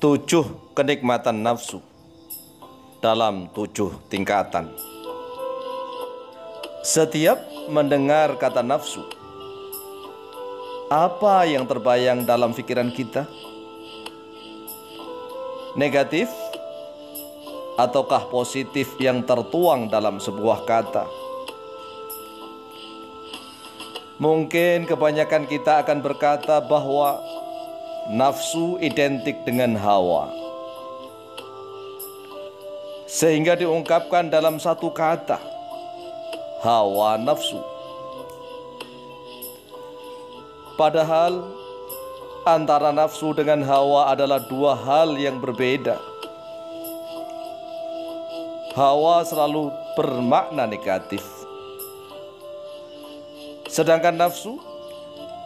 7 kenikmatan nafsu dalam 7 tingkatan. Setiap mendengar kata nafsu, apa yang terbayang dalam pikiran kita? Negatif ataukah positif yang tertuang dalam sebuah kata? Mungkin kebanyakan kita akan berkata bahwa nafsu identik dengan hawa, sehingga diungkapkan dalam satu kata, hawa nafsu. Padahal antara nafsu dengan hawa adalah dua hal yang berbeda. Hawa selalu bermakna negatif, sedangkan nafsu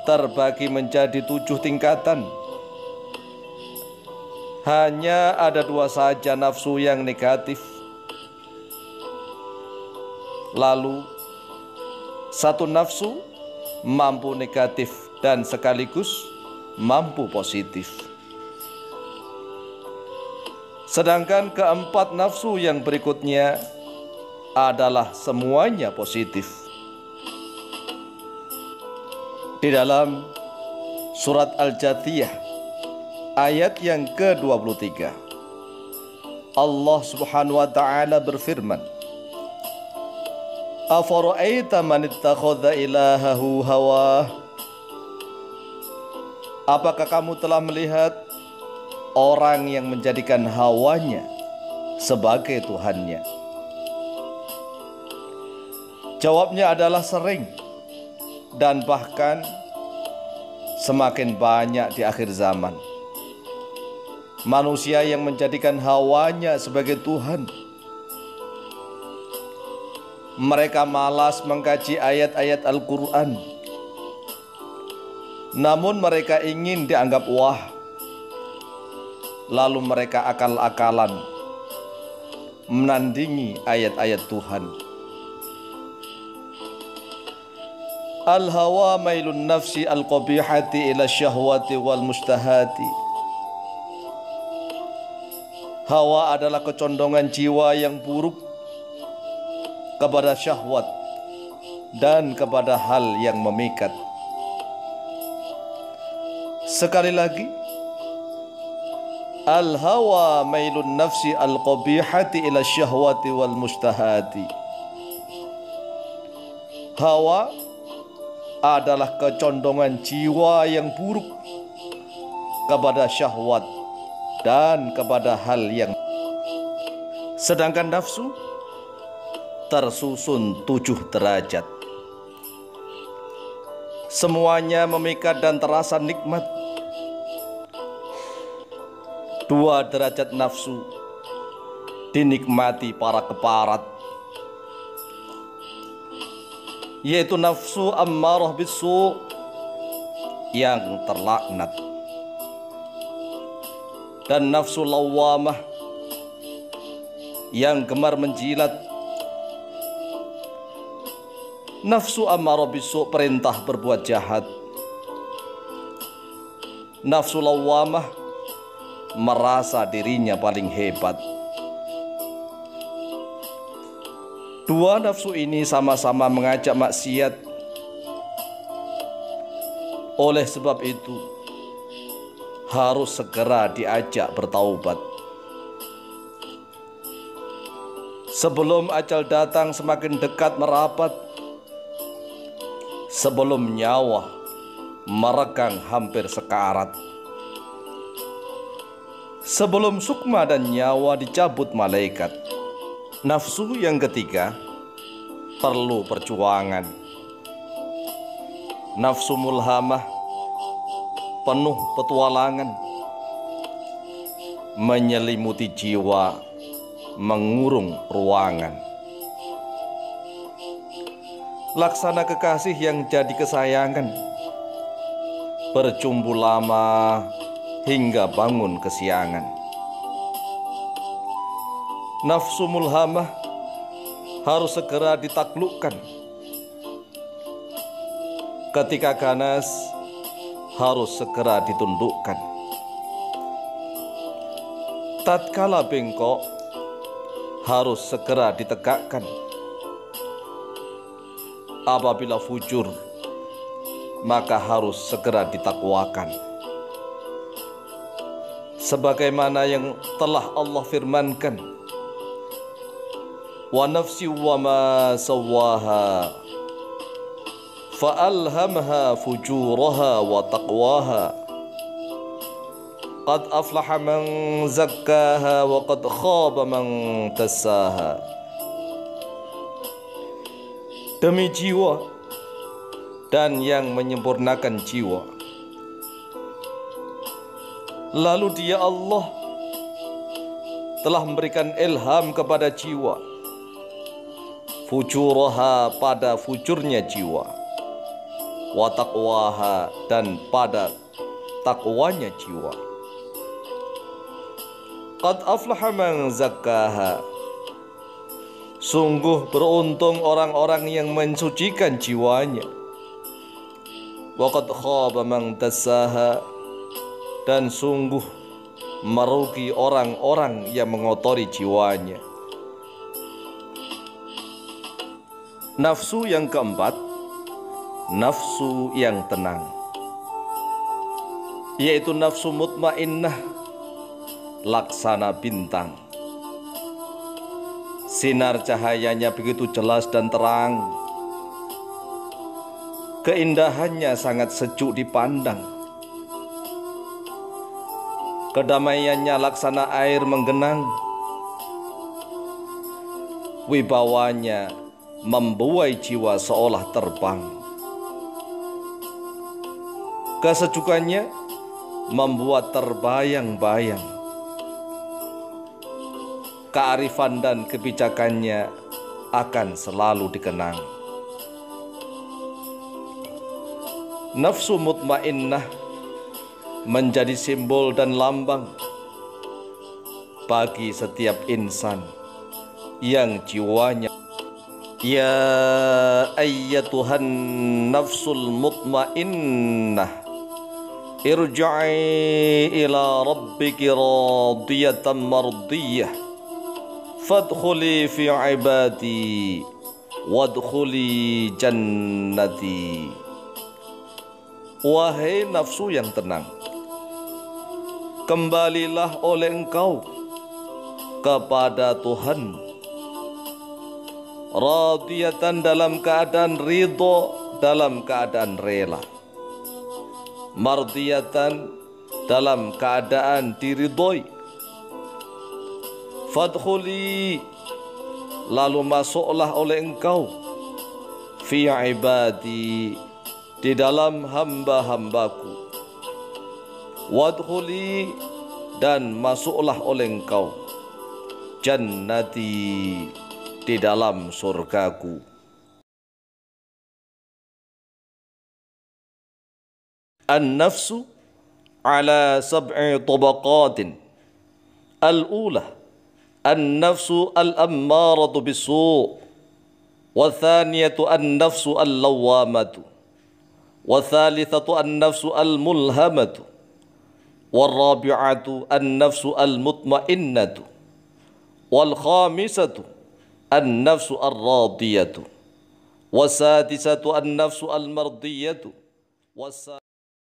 terbagi menjadi 7 tingkatan. Hanya ada 2 saja nafsu yang negatif. Lalu satu nafsu mampu negatif dan sekaligus mampu positif. Sedangkan keempat nafsu yang berikutnya adalah semuanya positif. Di dalam surat Al-Jathiyah ayat yang ke-23, Allah Subhanahu wa ta'ala berfirman, "Afara'aita man ittakhadha ilahahu hawah?" Apakah kamu telah melihat orang yang menjadikan hawanya sebagai Tuhannya? Jawabnya adalah sering, dan bahkan semakin banyak di akhir zaman. Manusia yang menjadikan hawanya sebagai Tuhan. Mereka malas mengkaji ayat-ayat Al-Quran, namun mereka ingin dianggap wah. Lalu mereka akal-akalan menandingi ayat-ayat Tuhan. Al-hawa mailun nafsi al-qabihati ila syahwati wal mustahati. Hawa adalah kecondongan jiwa yang buruk kepada syahwat dan kepada hal yang memikat. Sekali lagi, al-hawa mailun nafsi al-qabihati ila syahwati wal mustahati. Hawa adalah kecondongan jiwa yang buruk kepada syahwat dan kepada hal yang. Sedangkan nafsu tersusun 7 derajat. Semuanya memikat dan terasa nikmat. 2 derajat nafsu dinikmati para keparat, yaitu nafsu ammarah bisu yang terlaknat dan nafsu lawamah yang gemar menjilat. Nafsu ammarah bisu perintah berbuat jahat. Nafsu lawamah merasa dirinya paling hebat. 2 nafsu ini sama-sama mengajak maksiat. Oleh sebab itu, harus segera diajak bertaubat sebelum ajal datang semakin dekat merapat, sebelum nyawa meregang hampir sekarat, sebelum sukma dan nyawa dicabut malaikat. Nafsu yang ketiga perlu perjuangan. Nafsu mulhamah penuh petualangan, menyelimuti jiwa, mengurung ruangan. Laksana kekasih yang jadi kesayangan, bercumbu lama hingga bangun kesiangan. Nafsu mulhamah harus segera ditaklukkan. Ketika ganas harus segera ditundukkan. tatkala bengkok harus segera ditegakkan. Apabila fujur, maka harus segera ditakwakan. Sebagaimana yang telah Allah firmankan, wa nafsi wa ma sawaha fa'alhamha fujuraha wa taqwaha qad aflaha man zakkaha wa qad khaba man dassaha. Demi jiwa dan yang menyempurnakan jiwa, lalu Dia Allah telah memberikan ilham kepada jiwa, fujuraha pada fujurnya jiwa, wa taqwaha dan pada takwanya jiwa. Qad aflaha man zakkaha, sungguh beruntung orang-orang yang mensucikan jiwanya. Wa qad khaba man dassaha, dan sungguh merugi orang-orang yang mengotori jiwanya. Nafsu yang keempat, nafsu yang tenang, yaitu nafsu mutmainnah, laksana bintang. Sinar cahayanya begitu jelas dan terang, keindahannya sangat sejuk dipandang, kedamaiannya laksana air menggenang, wibawanya membuai jiwa seolah terbang, kesejukannya membuat terbayang-bayang, kearifan dan kebijakannya akan selalu dikenang. Nafsu mutmainnah menjadi simbol dan lambang bagi setiap insan yang jiwanya. Ya ayyatuhan nafsul mutmainnah, irja'i ila rabbiki radiyatan mardiyah, fadkhuli fi ibadi wadkhuli jannati. Wahai nafsu yang tenang, kembalilah oleh engkau kepada Tuhanmu, radiyatan dalam keadaan ridho, dalam keadaan rela, mardiyatan dalam keadaan diridhoi, fadkhuli lalu masuklah oleh engkau, fi ibadi di dalam hamba-hambaku, wadkhuli dan masuklah oleh engkau, jannati di dalam surgaku. An-nafsu ala sab'i tabaqatin. Al-ula an-nafsu al-ammaratu bis-su', wa thaniyatu an-nafsu al-lawwamatu, wa thalithatu an-nafsu al-mulhamatu, wa rabi'atu an-nafsu al-mutmainnatu, wal khamisatu an-nafsu ar-radiyatu, wa sadisatu an-nafsu al-mardiyatu,